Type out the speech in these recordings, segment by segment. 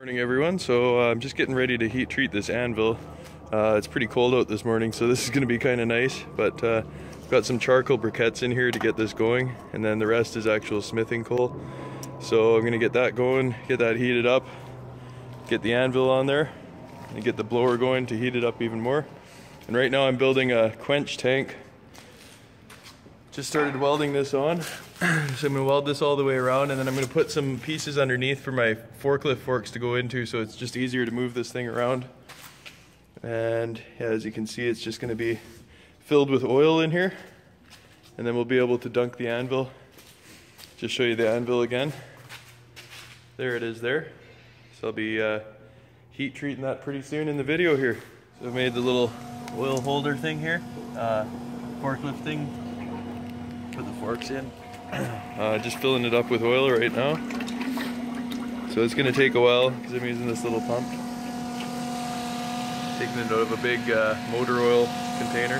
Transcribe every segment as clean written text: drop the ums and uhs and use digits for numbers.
Morning everyone. So I'm just getting ready to heat treat this anvil. It's pretty cold out this morning, so this is going to be kind of nice, but got some charcoal briquettes in here to get this going, and then the rest is actual smithing coal. So I'm going to get that going, get that heated up, get the anvil on there, and get the blower going to heat it up even more. And right now I'm building a quench tank. Just started welding this on. So I'm going to weld this all the way around, and then I'm going to put some pieces underneath for my forklift forks to go into, so it's just easier to move this thing around. And yeah, as you can see, it's just going to be filled with oil in here, and then we'll be able to dunk the anvil. Just show you the anvil again. There it is there. So I'll be heat treating that pretty soon in the video here. So I've made the little oil holder thing here, forklift thing. Put the forks in. Just filling it up with oil right now. So it's going to take a while because I'm using this little pump. Taking it out of a big motor oil container.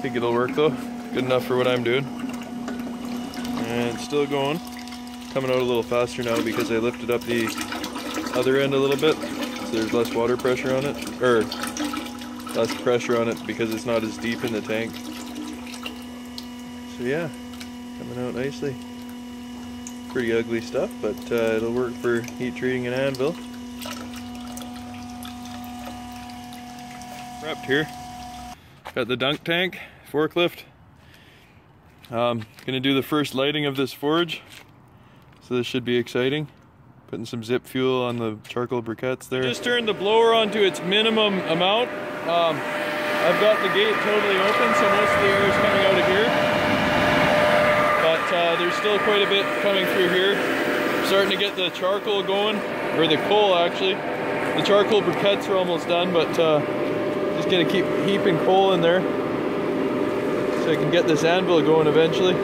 Think it'll work though. Good enough for what I'm doing. And it's still going. Coming out a little faster now because I lifted up the other end a little bit. So there's less water pressure on it. Or less pressure on it because it's not as deep in the tank. So yeah, coming out nicely. Pretty ugly stuff, but it'll work for heat treating an anvil. Wrapped here. Got the dunk tank, forklift. Gonna do the first lighting of this forge. So this should be exciting. Putting some zip fuel on the charcoal briquettes there. Just turned the blower on to its minimum amount. I've got the gate totally open, so most of the air is coming out of here. There's still quite a bit coming through here. Starting to get the charcoal going, or the coal actually. The charcoal briquettes are almost done, but just gonna keep heaping coal in there so I can get this anvil going eventually.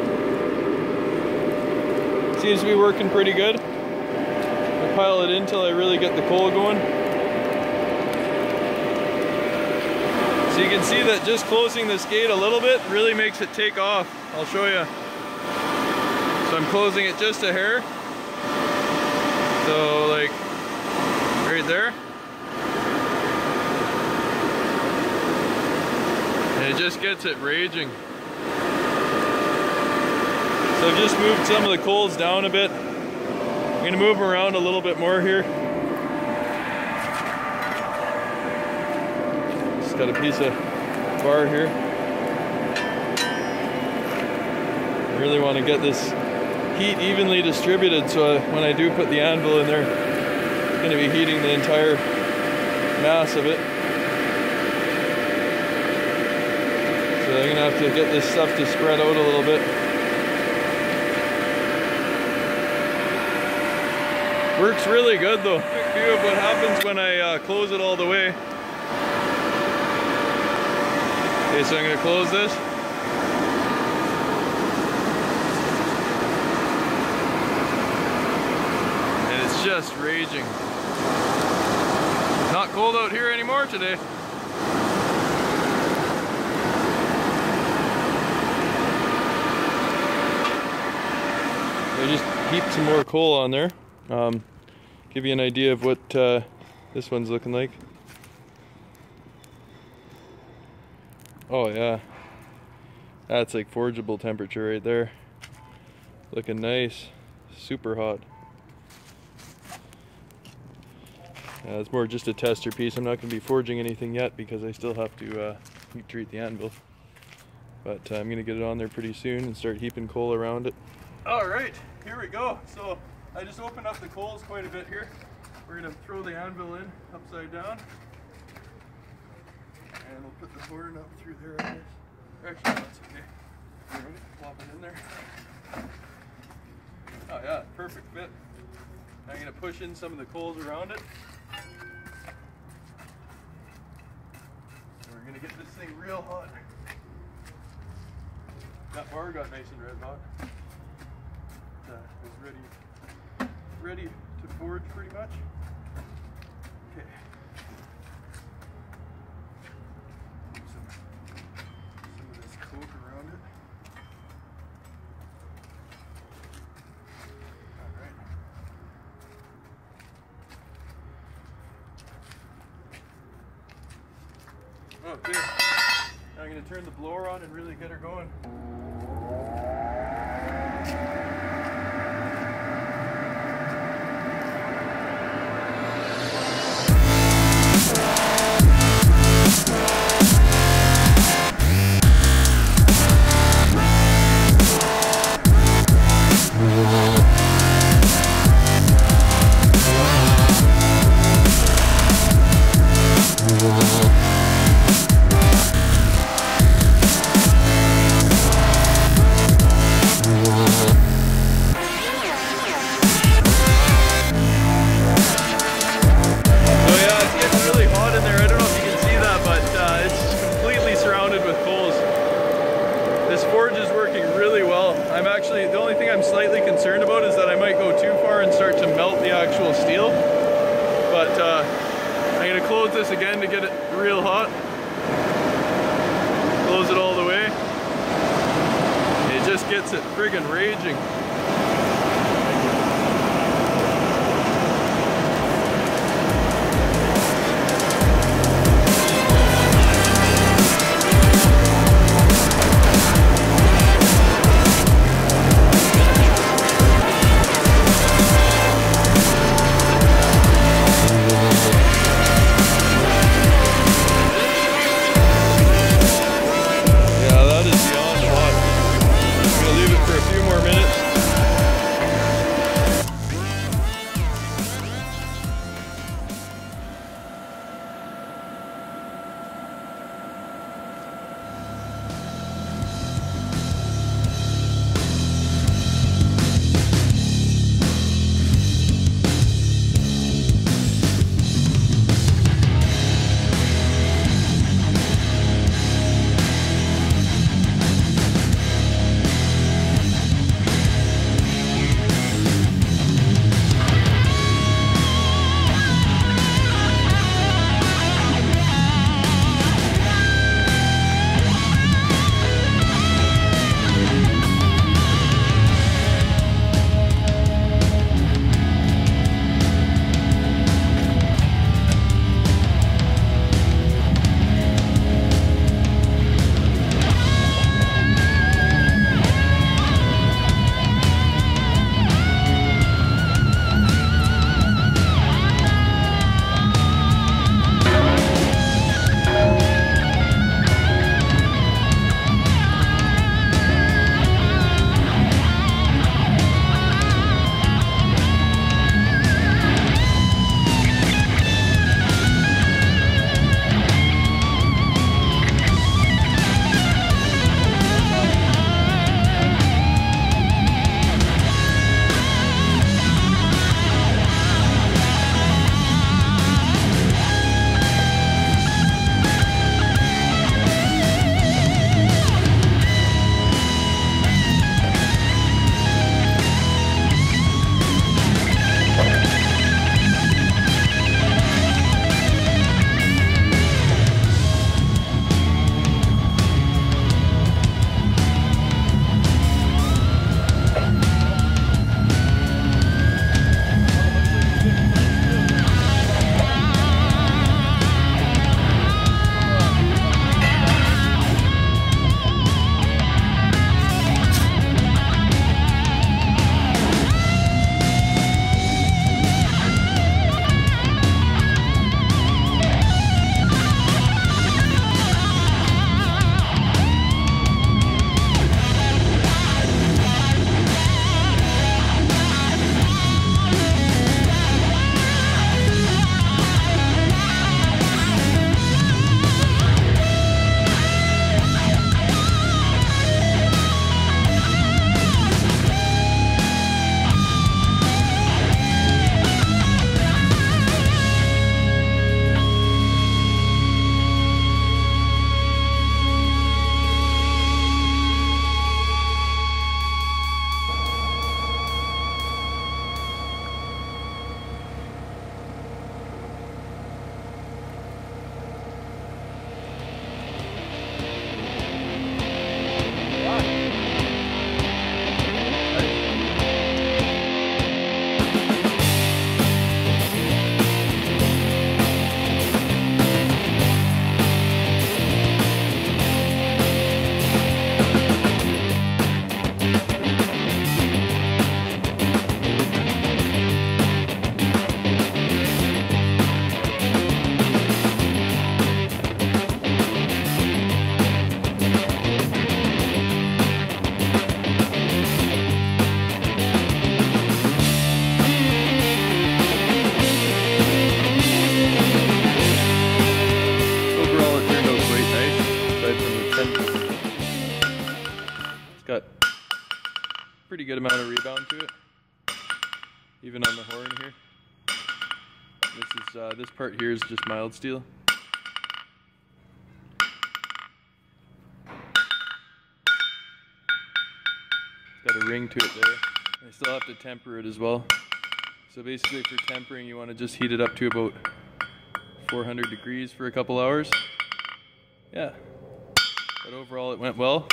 Seems to be working pretty good. I'll pile it in till I really get the coal going. So you can see that just closing this gate a little bit really makes it take off. I'll show you. So I'm closing it just a hair. So like right there. And it just gets it raging. So I've just moved some of the coals down a bit. I'm gonna move them around a little bit more here. Just got a piece of bar here. I really want to get this heat evenly distributed, so when I do put the anvil in there, it's going to be heating the entire mass of it. So I'm going to have to get this stuff to spread out a little bit. Works really good though. Quick view of what happens when I close it all the way. Okay, so I'm going to close this. Just raging. Not cold out here anymore today. I just heaped some more coal on there. Give you an idea of what this one's looking like. Oh yeah, that's like forgeable temperature right there. Looking nice, super hot. It's more just a tester piece. I'm not going to be forging anything yet because I still have to heat treat the anvil. But I'm going to get it on there pretty soon and start heaping coal around it. Alright, here we go. So I just opened up the coals quite a bit here. We're going to throw the anvil in upside down. And we'll put the horn up through there, I guess. Actually, that's okay. Alright, plop it in there. Oh yeah, perfect fit. I'm going to push in some of the coals around it. We're going to get this thing real hot. That bar got nice and red hot. It's ready to forge pretty much. Okay. Some of this coke around it. Okay. Now I'm going to turn the blower on and really get her going. I'm actually, the only thing I'm slightly concerned about is that I might go too far and start to melt the actual steel. But I'm going to close this again to get it real hot. Close it all the way. It just gets it friggin' raging. Yeah, that is beyond hot. I'm gonna leave it for a few more minutes. lot of rebound to it, even on the horn here. This part here is just mild steel. It's got a ring to it there. I still have to temper it as well. So basically for tempering, you want to just heat it up to about 400 degrees for a couple hours. Yeah, but overall it went well.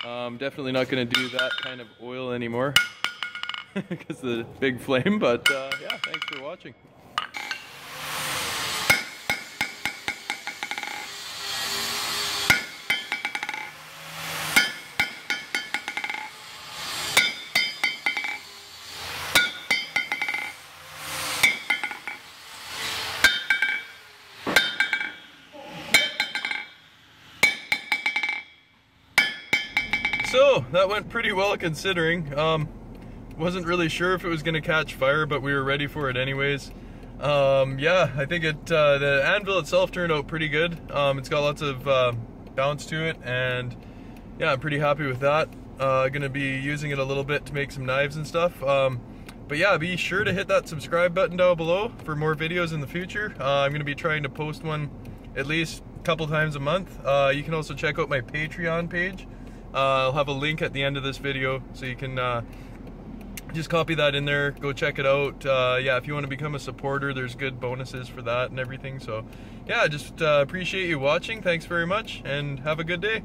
Definitely not going to do that kind of oil anymore because of the big flame, but yeah, thanks for watching. So that went pretty well considering. Wasn't really sure if it was going to catch fire, but we were ready for it anyways. Yeah, I think the anvil itself turned out pretty good. It's got lots of bounce to it, and yeah, I'm pretty happy with that. Gonna be using it a little bit to make some knives and stuff. But yeah, be sure to hit that subscribe button down below for more videos in the future. I'm gonna be trying to post one at least a couple times a month. You can also check out my Patreon page. I'll have a link at the end of this video, so you can just copy that in there, go check it out. Yeah, if you want to become a supporter, there's good bonuses for that and everything. So yeah, just appreciate you watching. Thanks very much, and have a good day.